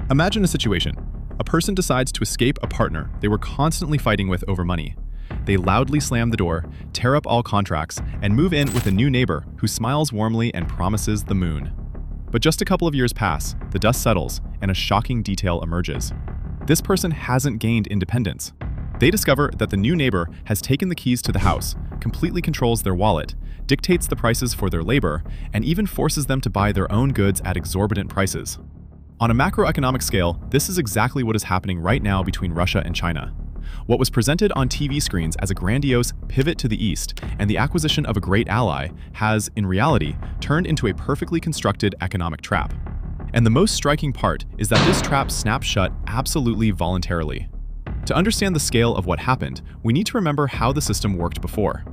Imagine a situation. A person decides to escape a partner they were constantly fighting with over money. They loudly slam the door, tear up all contracts, and move in with a new neighbor who smiles warmly and promises the moon. But just a couple of years pass, the dust settles, and a shocking detail emerges. This person hasn't gained independence. They discover that the new neighbor has taken the keys to the house, completely controls their wallet, dictates the prices for their labor, and even forces them to buy their own goods at exorbitant prices. On a macroeconomic scale, this is exactly what is happening right now between Russia and China. What was presented on TV screens as a grandiose pivot to the east and the acquisition of a great ally has, in reality, turned into a perfectly constructed economic trap. And the most striking part is that this trap snaps shut absolutely voluntarily. To understand the scale of what happened, we need to remember how the system worked before.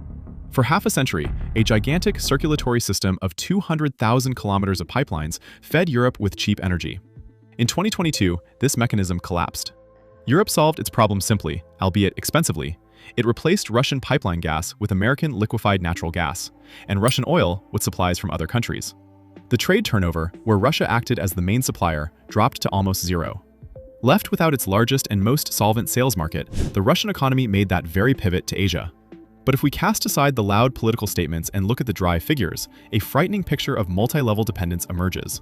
For half a century, a gigantic circulatory system of 200,000 kilometers of pipelines fed Europe with cheap energy. In 2022, this mechanism collapsed. Europe solved its problem simply, albeit expensively. It replaced Russian pipeline gas with American liquefied natural gas, and Russian oil with supplies from other countries. The trade turnover, where Russia acted as the main supplier, dropped to almost zero. Left without its largest and most solvent sales market, the Russian economy made that very pivot to Asia. But if we cast aside the loud political statements and look at the dry figures, a frightening picture of multi-level dependence emerges.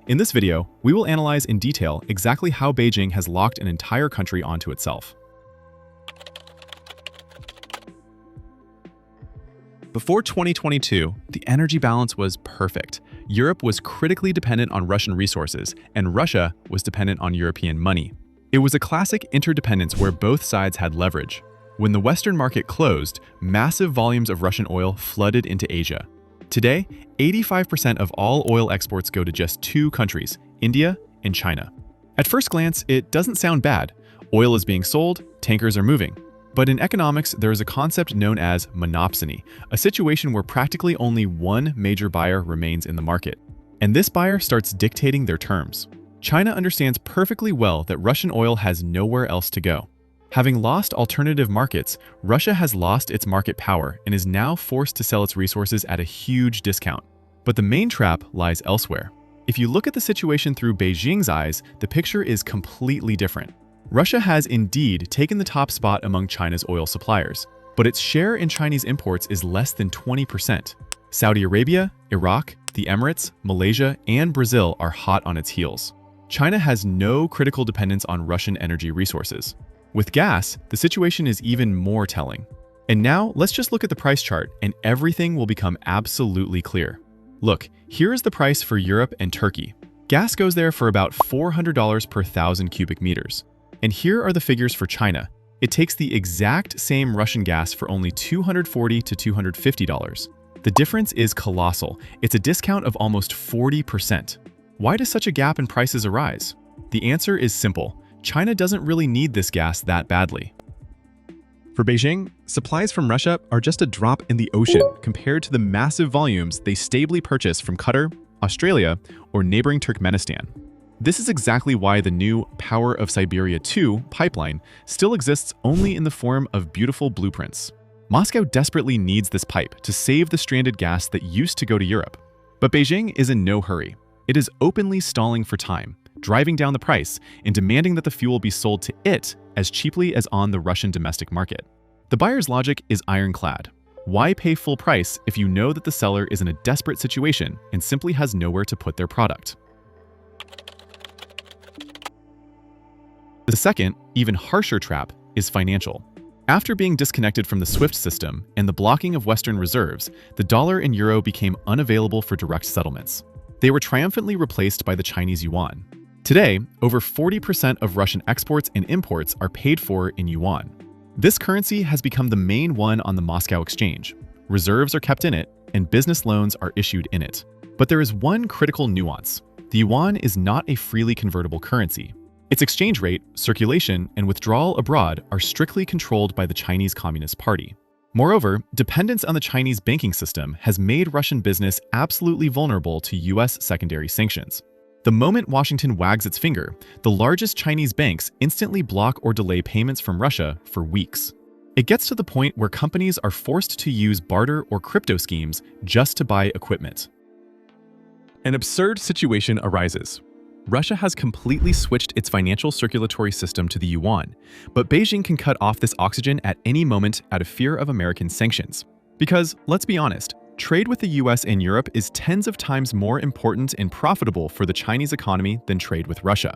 In this video, we will analyze in detail exactly how Beijing has locked an entire country onto itself. Before 2022, the energy balance was perfect. Europe was critically dependent on Russian resources, and Russia was dependent on European money. It was a classic interdependence where both sides had leverage. When the Western market closed, massive volumes of Russian oil flooded into Asia. Today, 85% of all oil exports go to just two countries, India and China. At first glance, it doesn't sound bad. Oil is being sold, tankers are moving. But in economics, there is a concept known as monopsony, a situation where practically only one major buyer remains in the market. And this buyer starts dictating their terms. China understands perfectly well that Russian oil has nowhere else to go. Having lost alternative markets, Russia has lost its market power and is now forced to sell its resources at a huge discount. But the main trap lies elsewhere. If you look at the situation through Beijing's eyes, the picture is completely different. Russia has indeed taken the top spot among China's oil suppliers, but its share in Chinese imports is less than 20%. Saudi Arabia, Iraq, the Emirates, Malaysia, and Brazil are hot on its heels. China has no critical dependence on Russian energy resources. With gas, the situation is even more telling. And now, let's just look at the price chart and everything will become absolutely clear. Look, here is the price for Europe and Turkey. Gas goes there for about $400 per 1,000 cubic meters. And here are the figures for China. It takes the exact same Russian gas for only $240 to $250. The difference is colossal. It's a discount of almost 40%. Why does such a gap in prices arise? The answer is simple. China doesn't really need this gas that badly. For Beijing, supplies from Russia are just a drop in the ocean compared to the massive volumes they stably purchase from Qatar, Australia, or neighboring Turkmenistan. This is exactly why the new Power of Siberia 2 pipeline still exists only in the form of beautiful blueprints. Moscow desperately needs this pipe to save the stranded gas that used to go to Europe. But Beijing is in no hurry. It is openly stalling for time, driving down the price and demanding that the fuel be sold to it as cheaply as on the Russian domestic market. The buyer's logic is ironclad. Why pay full price if you know that the seller is in a desperate situation and simply has nowhere to put their product? The second, even harsher trap is financial. After being disconnected from the SWIFT system and the blocking of Western reserves, the dollar and euro became unavailable for direct settlements. They were triumphantly replaced by the Chinese yuan. Today, over 40% of Russian exports and imports are paid for in yuan. This currency has become the main one on the Moscow exchange. Reserves are kept in it, and business loans are issued in it. But there is one critical nuance. The yuan is not a freely convertible currency. Its exchange rate, circulation, and withdrawal abroad are strictly controlled by the Chinese Communist Party. Moreover, dependence on the Chinese banking system has made Russian business absolutely vulnerable to US secondary sanctions. The moment Washington wags its finger, the largest Chinese banks instantly block or delay payments from Russia for weeks. It gets to the point where companies are forced to use barter or crypto schemes just to buy equipment. An absurd situation arises. Russia has completely switched its financial circulatory system to the yuan, but Beijing can cut off this oxygen at any moment out of fear of American sanctions. Because, let's be honest, trade with the US and Europe is tens of times more important and profitable for the Chinese economy than trade with Russia.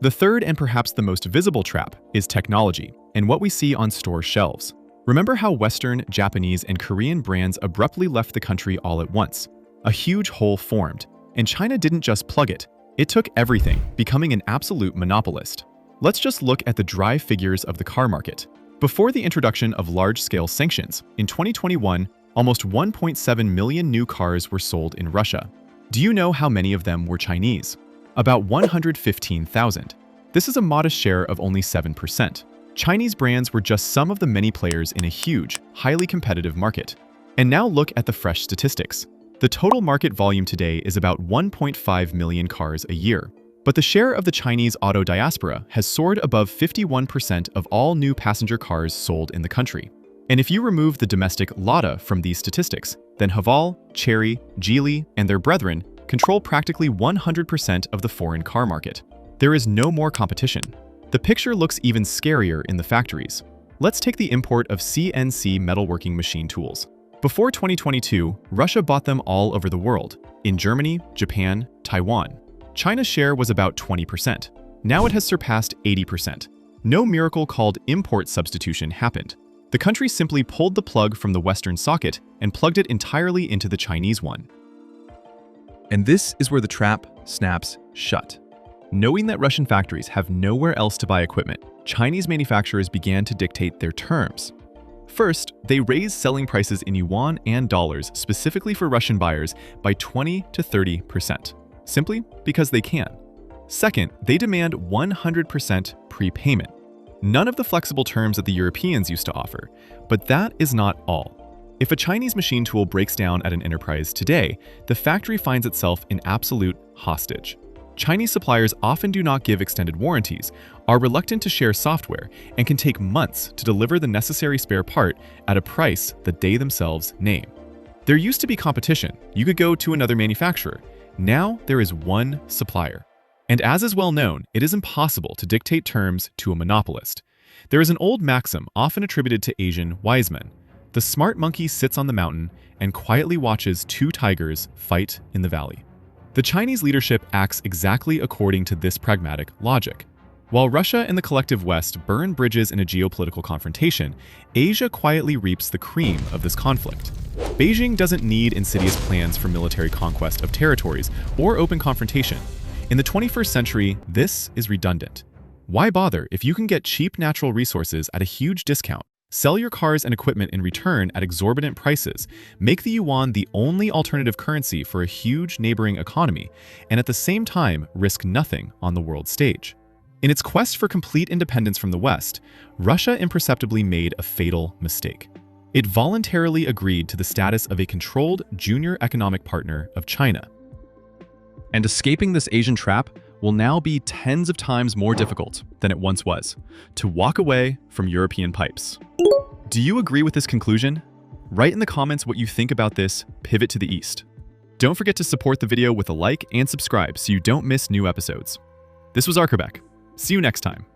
The third and perhaps the most visible trap is technology and what we see on store shelves. Remember how Western, Japanese, and Korean brands abruptly left the country all at once? A huge hole formed, and China didn't just plug it. It took everything, becoming an absolute monopolist. Let's just look at the dry figures of the car market. Before the introduction of large-scale sanctions, in 2021, almost 1.7 million new cars were sold in Russia. Do you know how many of them were Chinese? About 115,000. This is a modest share of only 7%. Chinese brands were just some of the many players in a huge, highly competitive market. And now look at the fresh statistics. The total market volume today is about 1.5 million cars a year. But the share of the Chinese auto diaspora has soared above 51% of all new passenger cars sold in the country. And if you remove the domestic Lada from these statistics, then Haval, Chery, Geely, and their brethren control practically 100% of the foreign car market. There is no more competition. The picture looks even scarier in the factories. Let's take the import of CNC metalworking machine tools. Before 2022, Russia bought them all over the world, in Germany, Japan, Taiwan. China's share was about 20%. Now it has surpassed 80%. No miracle called import substitution happened. The country simply pulled the plug from the Western socket and plugged it entirely into the Chinese one. And this is where the trap snaps shut. Knowing that Russian factories have nowhere else to buy equipment, Chinese manufacturers began to dictate their terms. First, they raised selling prices in yuan and dollars specifically for Russian buyers by 20 to 30%, simply because they can. Second, they demand 100% prepayment. None of the flexible terms that the Europeans used to offer, but that is not all. If a Chinese machine tool breaks down at an enterprise today, the factory finds itself in absolute hostage. Chinese suppliers often do not give extended warranties, are reluctant to share software, and can take months to deliver the necessary spare part at a price that they themselves name. There used to be competition. You could go to another manufacturer. Now there is one supplier. And as is well known, it is impossible to dictate terms to a monopolist. There is an old maxim often attributed to Asian wise men. The smart monkey sits on the mountain and quietly watches two tigers fight in the valley. The Chinese leadership acts exactly according to this pragmatic logic. While Russia and the collective West burn bridges in a geopolitical confrontation, Asia quietly reaps the cream of this conflict. Beijing doesn't need insidious plans for military conquest of territories or open confrontation. In the 21st century, this is redundant. Why bother if you can get cheap natural resources at a huge discount? Sell your cars and equipment in return at exorbitant prices, make the yuan the only alternative currency for a huge neighboring economy, and at the same time risk nothing on the world stage. In its quest for complete independence from the West, Russia imperceptibly made a fatal mistake. It voluntarily agreed to the status of a controlled junior economic partner of China. And escaping this Asian trap will now be tens of times more difficult than it once was, to walk away from European pipes. Do you agree with this conclusion? Write in the comments what you think about this pivot to the East. Don't forget to support the video with a like and subscribe so you don't miss new episodes. This was Arkabek. See you next time.